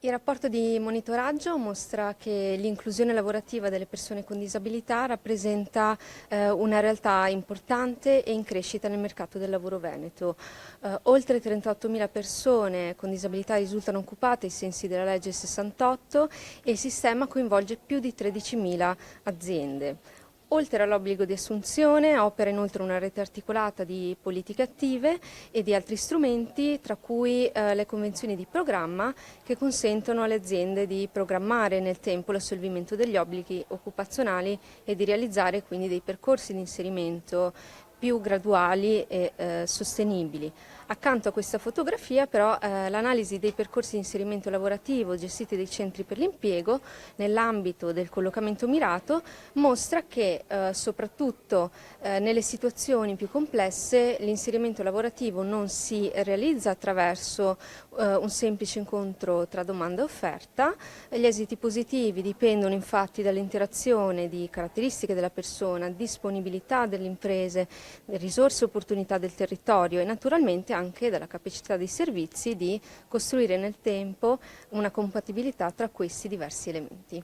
Il rapporto di monitoraggio mostra che l'inclusione lavorativa delle persone con disabilità rappresenta una realtà importante e in crescita nel mercato del lavoro veneto. Oltre 38.000 persone con disabilità risultano occupate ai sensi della legge 68 e il sistema coinvolge più di 13.000 aziende. Oltre all'obbligo di assunzione, opera inoltre una rete articolata di politiche attive e di altri strumenti, tra cui le convenzioni di programma che consentono alle aziende di programmare nel tempo l'assolvimento degli obblighi occupazionali e di realizzare quindi dei percorsi di inserimento più graduali e sostenibili. Accanto a questa fotografia però l'analisi dei percorsi di inserimento lavorativo gestiti dai centri per l'impiego nell'ambito del collocamento mirato mostra che soprattutto nelle situazioni più complesse l'inserimento lavorativo non si realizza attraverso un semplice incontro tra domanda e offerta. Gli esiti positivi dipendono infatti dall'interazione di caratteristiche della persona, disponibilità delle imprese, risorse e opportunità del territorio e naturalmente anche dalla capacità dei servizi di costruire nel tempo una compatibilità tra questi diversi elementi.